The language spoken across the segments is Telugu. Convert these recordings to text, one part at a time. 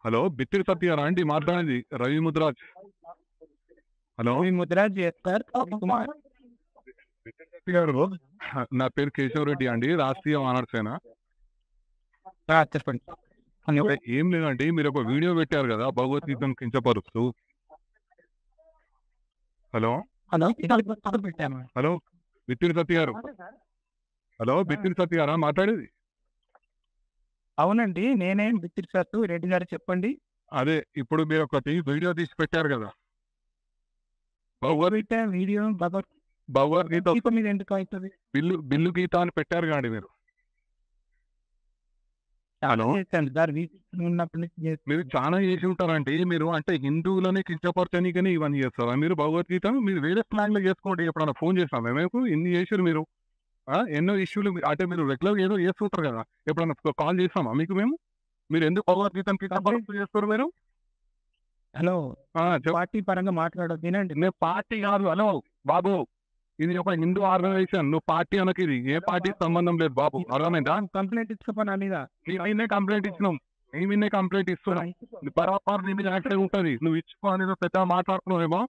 హలో బిత్తిరి సత్యారా అండి మాట్లాడేది రవి ముద్రాజ్. హలో మీ ముద్రాజ్ సార్ కుమార్ బిత్తిరి సత్య గారు, నా పేరు కేశవరెడ్డి అండి, రాష్ట్రీయ మానవ సేన. చెప్పండి. ఏం లేదండి, మీరు ఒక వీడియో పెట్టారు కదా భగవద్గీతను కించపరుస్తూ. హలో హలో పెట్టాను. హలో బిత్తిరి సత్య గారు, హలో బిత్తిరి సత్య గారా మాట్లాడేది? అవునండి, నేనే బిత్తిరి సార్ రెడ్డి గారు, చెప్పండి. అదే ఇప్పుడు మీరు ఒకటి వీడియో తీసి పెట్టారు కదా భగవద్గీత వీడియో భగవద్గీత మీద ఎందుకు అవుతుంది? బిల్లు గీత అని పెట్టారు కాండి మీరు. హలో ఉన్నప్పటి నుంచి మీరు చాలా చేసి ఉంటారంటే, మీరు అంటే హిందువులని కించపరచనీకని ఇవన్నీ చేస్తారా మీరు? భగవద్గీత మీరు వేరే ప్లాన్ లో చేసుకోండి. ఎప్పుడన్నా ఫోన్ చేస్తాం మేము ఇన్ని చేసారు మీరు. ఎన్నో ఇష్యూలు అంటే మీరు రెగ్యులర్ ఏదో చేస్తుంటారు కదా, ఎప్పుడన్నా కాల్ చేస్తామా మీకు మేము? మీరు ఎందుకు భగవద్గీతను కించపరుస్తూ చేస్తారు మీరు? హలో, పార్టీ పరంగా మాట్లాడదు వినండి. నేను పార్టీ కాదు. హలో బాబు, ఇది ఒక హిందూ ఆర్గనైజేషన్, నువ్వు పార్టీ అనకి. ఇది ఏ పార్టీ సంబంధం లేదు బాబు, అర్థమైందా? కంప్లైంట్ ఇచ్చుకోపని నా మీద. అయినే కంప్లైంట్ ఇచ్చినాం, మేమిన్నే కంప్లైంట్ ఇస్తున్నాం. బరాబర్ నీ మీద యాక్టివ్ ఉంటుంది. నువ్వు ఇచ్చుకో అనేది పెద్ద మాట్లాడుతున్నావేమో,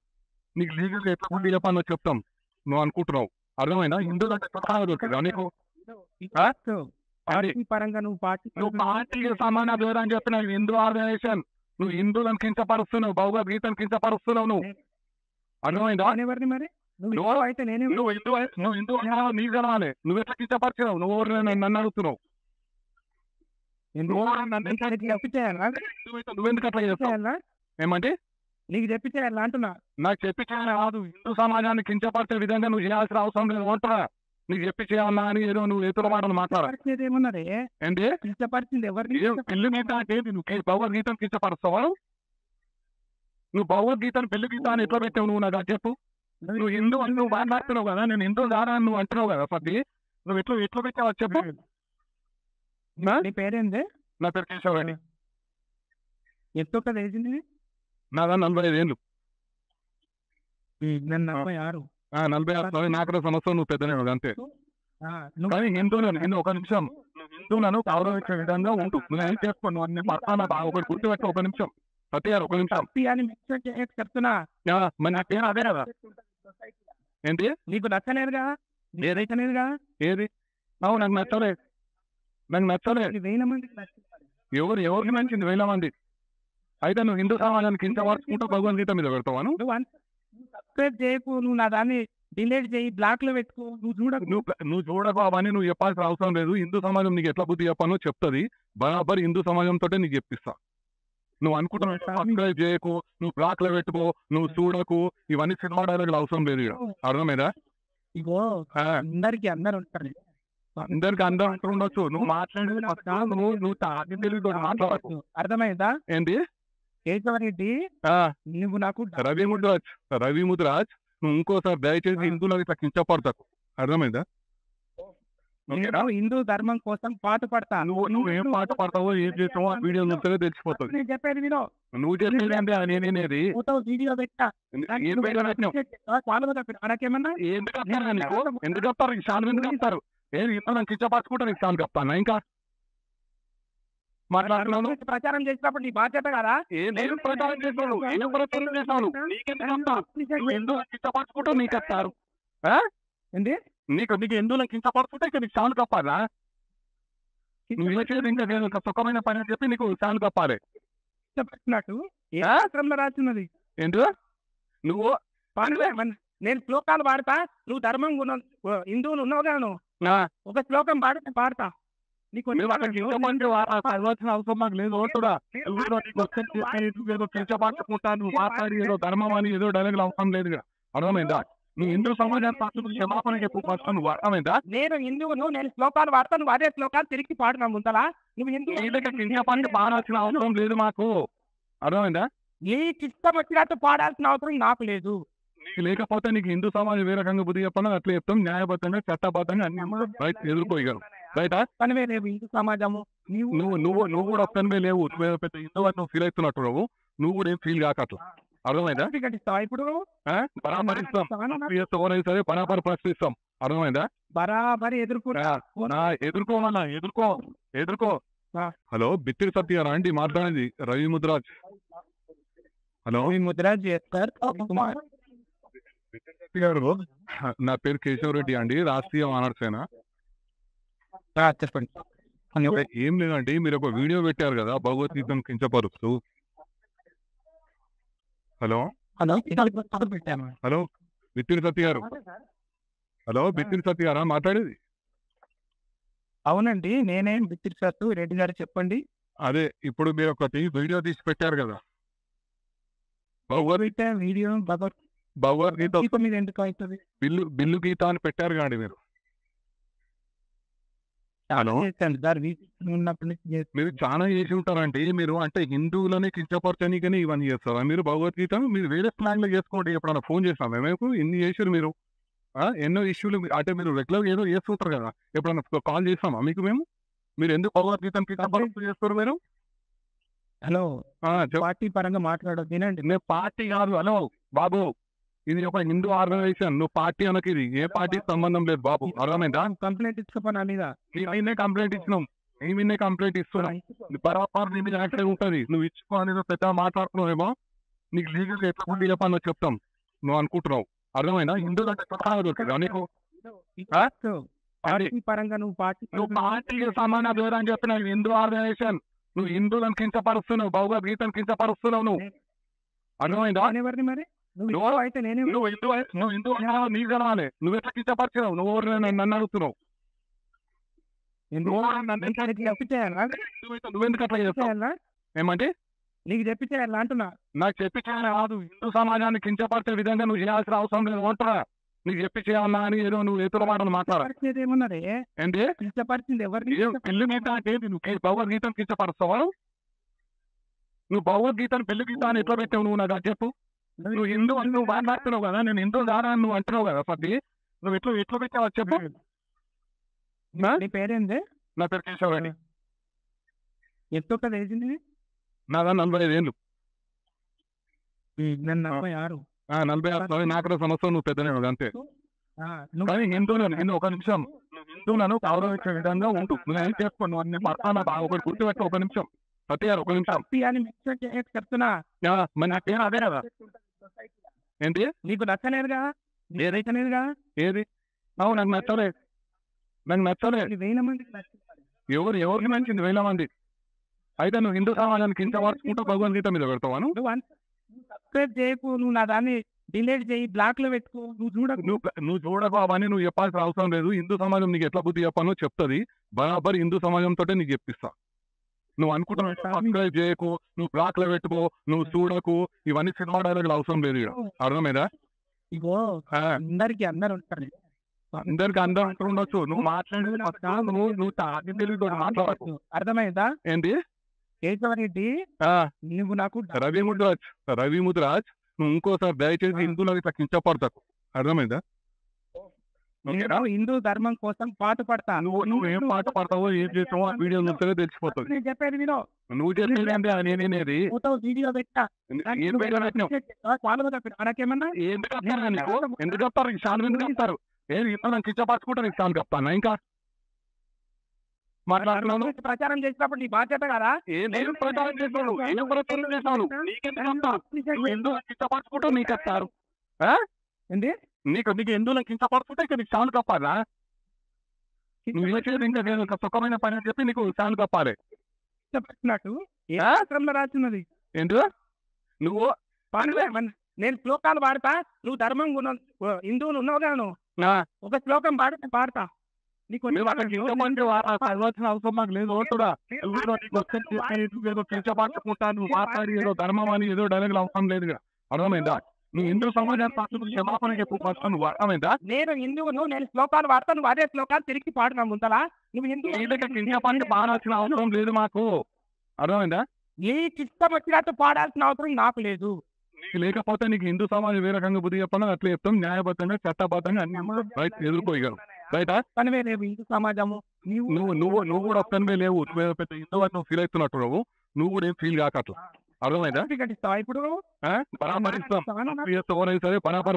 నీకు లీగల్ ఎట్లా బుద్ధి చెప్పాలో చెప్తాం. నువ్వు అనుకుంటున్నావు, అర్థమైందా? హిందువులు అంటే దొరుకుతుందా నీకు? పార్టీ పరంగా నువ్వు పార్టీకి సమాన పేరు అని చెప్పిన హిందూ ఆర్గనైజేషన్. నువ్వు హిందువులను కించపరుస్తున్నావు, భగవద్గీతను కించపరుస్తున్నావు. నువ్వు అర్థమైందా? ఎవరిని మరి నువ్వు అయితే నేనే నువ్వు హిందూ నీకు కలవాలి. నువ్వు ఎట్లా కించపరిచినావు? నువ్వు నన్ను అడుగుతున్నావు. నువ్వెందుకు అట్లా చేస్తావు? ఏమంటే నీకు చెప్పించేయాలా అంటున్నా? నాకు చెప్పి చేయాలి కాదు, హిందూ సమాజాన్ని కించపరిచే విధంగా నువ్వు చేయాల్సిన అవసరం లేదు. ఓటరా నీకు చెప్పి చేయాలన్నా అని ఏదో నువ్వు ఎదురు మాటలు మాట్లాడేది ఏమన్నది? ఏంటి కించపరిచింది ఎవరిని? పెళ్లి గీత అంటే ఏంటి? నువ్వు భగవద్గీతను కించపరుస్తావా? నువ్వు భగవద్గీతను పెళ్లి గీత అని ఎట్లా పెట్టావు? నువ్వు నాకు చెప్పు. నువ్వు హిందూ అని నువ్వు మాట్లాడుతున్నావు కదా, నేను హిందూ దారా అని నువ్వు అంటున్నావు కదా. పది నువ్వు ఎట్లా పెట్టావు చెప్పు. నీ పేరేంది? నా పేరు కేశవరెడ్డి. ఎంతో కదా వేసింది? నాదా 45 ఏళ్ళు. నేను 46. 46 నాకు సంవత్సరం. నువ్వు పెద్దనే అంతే. కానీ హిందువులను ఒక నిమిషం, నువ్వు హిందువులను గౌరవించే విధంగా ఉండు. నువ్వు ఏం చేసుకో, నువ్వు అన్ని పడతాను ఒకటి గుర్తుపెట్టు. ఒక నిమిషం సత్య గారు, ఒక నిమిషం చెప్తున్నా. మరి నా పేరు అదే కదా. ఏంటి నీకు నచ్చలేదు కదా? ఏదైతేనేది కదా. ఏది? అవును, నాకు నచ్చలేదు. నాకు నచ్చలేదు. 1000 మంది ఎవరికి నచ్చింది? 1000 మంది. అయితే నువ్వు హిందూ సమాజానికి ఇంత వరుసుకుంటూ భగవద్గీత మీద పెడతావాను? నువ్వు సబ్స్క్రైబ్ చేయకు, నువ్వు నా దాన్ని డిలీట్ చేయి, బ్లాక్ లో పెట్టుకో. నువ్వు చూడకు, అవన్నీ నువ్వు చెప్పాల్సిన అవసరం లేదు. హిందూ సమాజం నీకు ఎట్లా బుద్ధి చెప్పానో చెప్తుంది. బరాబర్ హిందూ సమాజంతో నీకు చెప్పిస్తా. నువ్వు అనుకుంటున్నావు సబ్స్క్రైబ్ చేయకు, నువ్వు బ్లాక్ లో పెట్టుకో, నువ్వు చూడకు, ఇవన్నీ సినిమా డైలాగులు అవసరం లేదు. అర్థమైందా? ఇగో అందరికి అందరు ఉంటారు, అందరికి అందరూ అంటూ ఉండొచ్చు. నువ్వు మాట్లాడేది నువ్వు తాగి తెలుగుతో మాట్లాడకు. అర్థమైందా? ఏంటి కేశవరెడ్డి, నువ్వు నాకు రవి ముద్రాజ్, నువ్వు ఇంకోసారి దయచేసి హిందువులకు ఇట్లా కించపడతాకు. అర్థమైందా? హిందూ ధర్మం కోసం పాట పడతా. నువ్వు ఏం పాట పడతావో ఏం చేస్తావో ఆ వీడియో చూస్తేనే తెలిసిపోతుంది. నేను చెప్పేది వినో. నువ్వు చెప్పేది అంటే నేనేది వీడియో పెట్టా. నాకేమన్నా ఎందుకు చెప్తారు? ఈ సార్ ఎందుకు చెప్తారు? ఏది ఇతను కించపరచుకుంటా నీకు సార్ చెప్తాను. ఇంకా మాట్లాడుతున్నాను. ప్రచారం చేసినప్పుడు నీ బాధ్యత కదా. నేను ప్రచారం చేస్తాను, నేను ప్రచారం చేస్తాను. నీకెందుకు చెప్తారు? నువ్వు ఎందుకు కించపరచుకుంటా నీకు చెప్తారు? ఏంటి? నీకు ఎందుకు కించపరచుకుంటే ఇక నీకు సార్లు కప్పాలా? నువ్వు చేసేది ఇంకా నేను సుఖమైన పని అని చెప్పి నీకు సార్లు కప్పాలి. చెప్పినట్టు రాస్తున్నది ఏంటి? నువ్వు నేను శ్లోకాలు పాడతా, నువ్వు ధర్మం హిందువులు ఉన్నావు కదా, నువ్వు ఒక శ్లోకం పాడతా. నీకు అవసరం నాకు లేదు. ఏదో కించపరచుకుంటా నువ్వు మాట్లాడి ఏదో ధర్మం అని ఏదో డైలాగులు అవసరం లేదు. అర్థమైందా? నువ్వు హిందూ సమాజాన్ని క్షమాపణ చెప్పు. నువ్వు అర్థమైందా? నేను హిందువును, నేను శ్లోకాలు పాడతా, నువ్వు అదే శ్లోకాలు తిరిగి పాడుతున్నావు ముందలా. నువ్వు కించపరచ పాడాల్సిన అవసరం లేదు మాకు. అర్థమైందా? నీకు ఇష్టం వచ్చినట్టు పాడాల్సిన అవసరం నాకు లేదు. నీకు లేకపోతే నీకు హిందూ సమాజం ఏ రకంగా బుద్ధి చెప్పాలో అట్లా చెప్తాం. న్యాయబద్ధంగా చట్టబద్ధంగా అన్ని రైట్ ఎదుర్కోగలరు. రైటా? పనివే లేవు హిందూ సమాజము. నువ్వు కూడా ఒక్కనివే లేవు. నువ్వు పెద్ద హిందూ అని నువ్వు ఫీల్ అవుతున్నట్టు నువ్వు కూడా ఏం ఫీల్ కాకట్లా. అర్థమైందా? ఇప్పుడు బరాబర్ ఇస్తాం. సరే బరాబర్ ప్రశ్నిస్తాం. అర్థమైందా? బరాబర్ ఎదుర్కోవాలన్నా ఎదుర్కో. హలో బిత్తిరి సత్యారా అండి మాట్లాడేది రవి ముద్రాజ్. హలో ముద్రాజ్ సార్ కుమార్ బిత్తిరి సత్య గారు, నా పేరు కేశవరెడ్డి అండి, రాష్ట్రీయ వానర్ సేన. చెప్పండి. ఏం లేదండి, మీరు ఒక వీడియో పెట్టారు కదా భగవద్గీతను కించపరుస్తూ. హలో హలో పెట్టాను. హలో బిత్తిరి సత్య గారు, హలో బిత్తిరి సత్య గారా మాట్లాడేది? అవునండి, నేనేం బిత్తిరి సార్ రెడ్డి గారు, చెప్పండి. అదే ఇప్పుడు మీరు ఒకటి వీడియో తీసి పెట్టారు కదా భగవద్గీత వీడియో భగవద్గీత మీద ఎందుకు అవుతుంది? బిల్లు గీత అని పెట్టారు కాండి మీరు. హలో సార్ ఉన్నప్పటి నుంచి మీరు చాలా చేసి ఉంటారంటే, మీరు అంటే హిందువులని కించపరచనీకని ఇవన్నీ చేస్తారా మీరు? భగవద్గీత మీరు వేరే స్లాంగ్ లో చేసుకోండి. ఎప్పుడన్నా ఫోన్ చేస్తాం మేము ఇన్ని చేసారు మీరు. ఎన్నో ఇష్యూలు అంటే మీరు రెగ్యులర్ ఏదో చేస్తుంటారు కదా, ఎప్పుడన్నా కాల్ చేస్తామా మీకు మేము? మీరు ఎందుకు భగవద్గీతను కించపరుస్తూ చేస్తారు మీరు? హలో, చెప్పండి. పార్టీ పరంగా మాట్లాడదు వినండి. నేను పార్టీ కాదు. హలో బాబు, ఇది ఒక హిందూ ఆర్గనైజేషన్. నువ్వు పార్టీ అనకి, ఇది ఏ పార్టీ సంబంధం లేదు బాబు, అర్థమైందా? కంప్లైంట్ ఇచ్చుకోపని మీద మేమే కంప్లైంట్ ఇచ్చినాం, మేమే కంప్లైంట్ ఇస్తున్నాం. బరాబర్ నీ మీద యాక్షన్ ఉంటుంది. నువ్వు ఇచ్చుకో అనేది పెద్ద మాట్లాడుతున్నావేమో, నీకు లీగల్ ఎట్లా ఉండి చెప్పాలో చెప్తాం. నువ్వు అనుకుంటున్నావు, అర్థమైనా? హిందువులు అంటే కొత్తగా దొరికిందా నీకు? పార్టీ పరంగా నువ్వు పార్టీకి సమాన దూరం అని చెప్పిన హిందూ ఆర్గనైజేషన్. నువ్వు హిందువులను కించపరుస్తున్నావు, భగవద్గీతను కించపరుస్తున్నావు నువ్వు, అర్థమైందా? ఎవరిని మరి నువ్వు అయితే నేనే నువ్వు హిందూ నీకు తెలవాలి. నువ్వు ఎట్లా కించపరిచినావు? నువ్వు ఎవరు నన్ను అడుగుతున్నావు? నువ్వెందుకు అట్లా చేస్తావు? ఏమంటే నీకు చెప్పి చేయాలి అంటున్నా. నాకు చెప్పి చేయాలి కాదు, హిందూ సమాజాన్ని కించపరిచే విధంగా నువ్వు చేయాల్సిన అవసరం లేదు. ఉంటా నీకు చెప్పి చేయాలన్నా అని ఏదో నువ్వు ఎదురు మాటలు మాట్లాడాలి. ఏమన్నారే ఏంటి కించపరిచింది ఎవరిని? పెళ్లి గీత అంటే నువ్వు భగవద్గీతను కించపరుస్తావా? నువ్వు భగవద్గీతను పెళ్లి గీత అని ఎట్లా పెట్టావు? నువ్వు నాకు అది చెప్పు. నువ్వు హిందూ అని నువ్వు మాట్లాడుతున్నావు కదా, నేను హిందూ దారా అని నువ్వు అంటున్నావు కదా పది. నువ్వు ఎట్లా పెట్టావు అది చెప్పు. నీ పేరేంది? నా పేరు కేశవరెడ్డి. ఎంత వేసింది? నాదా 45 ఏళ్ళు. నేను 46. 46 నాకు సంవత్సరం. నువ్వు పెద్దనే అంతే. కానీ హిందువులను ఒక నిమిషం, నువ్వు హిందువులను గౌరవించే విధంగా ఉంటూ నువ్వు ఏం చేసుకో. నువ్వు అన్ని పడతానా ఒకటి గుర్తుపెట్టు. ఒక నిమిషం సత్య గారు, ఒక నిమిషం చెప్తున్నా. మరి నాకేం అదే కదా. ఏంటి నీకు నచ్చలేదుగా? ఏదైతేనేదిగా. ఏది? నాకు నచ్చలేదు. నాకు నచ్చలేదు. 1000 మందికి ఎవరికి నచ్చింది? 1000 మంది అయితే నువ్వు హిందూ సమాజానికి కించపరుచుకుంటూ భగవద్గీత మీద పెడతావాను? నువ్వు సబ్స్క్రైబ్ చేయకు, నువ్వు నా దాన్ని డిలీట్ చేయి, బ్లాక్ లో పెట్టుకో. నువ్వు చూడకు అవన్నీ నువ్వు చెప్పాల్సిన అవసరం లేదు. హిందూ సమాజం నీకు ఎట్లా బుద్ధి చెప్పానో చెప్తుంది. బరాబర్ హిందూ సమాజంతో నీకు చెప్పిస్తా. నువ్వు అనుకుంటున్నావు సబ్స్క్రైబ్ చేయకు, నువ్వు బ్లాక్ లో పెట్టుకో, నువ్వు చూడకు, ఇవన్నీ సినిమా డైలాగులు అవసరం లేదు. అర్థమైందా? ఇగో అందరికి అందరు ఉంటారు, అందరికి అందరూ అంటూ ఉండొచ్చు. నువ్వు మాట్లాడేది నువ్వు తాగి తెలుగుతో మాట్లాడకు. అర్థమైందా? ఏంటి కేశవరెడ్డి, నువ్వు నాకు రవి ముద్రాజ్ నువ్వు ఇంకోసారి దయచేసి హిందువులకు ఇట్లా కించపడతాకు. అర్థమైందా? నేను హిందూ ధర్మం కోసం పాటు పడతా. నువ్వు ఏం పాట పడతావో ఏం చేస్తావో ఆ వీడియో చూస్తే తెలిసిపోతుంది. నేను చెప్పేది వినో. నువ్వు చెప్పేది అంటే నేనేది వీడియో పెట్టా. నాకేమన్నా ఎందుకు చెప్తారు? ఈ షాన్ ఎందుకు చెప్తారు? ఏది ఇంత కించపరచుకుంటా నీకు షాన్ చెప్తాను ఇంకా మాట్లాడుతున్నాను. ప్రచారం చేసినప్పుడు నీ బాధ్యత కదా. నేను ప్రచారం చేస్తాను, ఏం ప్రచారం చేస్తాను? నీకెందుకు ఎందుకు కించపరచుకుంటూ నీకు చెప్తారు? ఏంటి నీకు ఎందుకు కించపరచుకుంటే ఇక నీకు షాన్ కప్పాలా? నువ్వు చేసేది ఇంకా నేను ఒక సుఖమైన పని అని చెప్పి నీకు షాన్ కప్పాలి. చెప్పినట్టు ఏ ఆశ్రమంలో రాస్తున్నది ఏంటి? నువ్వు నేను శ్లోకాలు పాడతా, నువ్వు ధర్మం హిందువులు ఉన్నావు కదా, నువ్వు ఒక శ్లోకం పాడతా. నీకు అవసరం మాకు లేదు. కించపరచుకుంటాను మాట్లాడి ఏదో ధర్మం అని ఏదో డైలాగులు అవసరం లేదు. అర్థమైందా? నువ్వు హిందూ సమాజాన్ని క్షమాపణ చెప్పు. నువ్వు అర్థమైందా? నేను హిందువును, నేను శ్లోకాలు పాడతా, నువ్వు అదే శ్లోకాలు తిరిగి పాడున్నా ముందలా. నువ్వు హిందూ కించపరచు బాగాల్సిన అవసరం లేదు మాకు. అర్థమైందా? నీకు ఇష్టం వచ్చినట్టు పాడాల్సిన అవసరం నాకు లేదు. నీకు లేకపోతే నీకు హిందూ సమాజం ఏ రకంగా బుద్ధి చెప్పాలో అట్లా చెప్తాం. న్యాయబద్ధంగా చట్టబద్ధంగా అన్ని ఎదుర్కోగలరు. రైటా? పనివే లేవు హిందూ సమాజము. నువ్వు కూడా ఒక్కనివే లేవు. నువ్వు పెద్ద హిందూ అని నువ్వు ఫీల్ అవుతున్నట్టు నువ్వు కూడా ఏం ఫీల్ కాకట్లా. అర్థమైందా? ఇప్పుడు బరాబర్ ఇస్తాం. సరే బరాబర్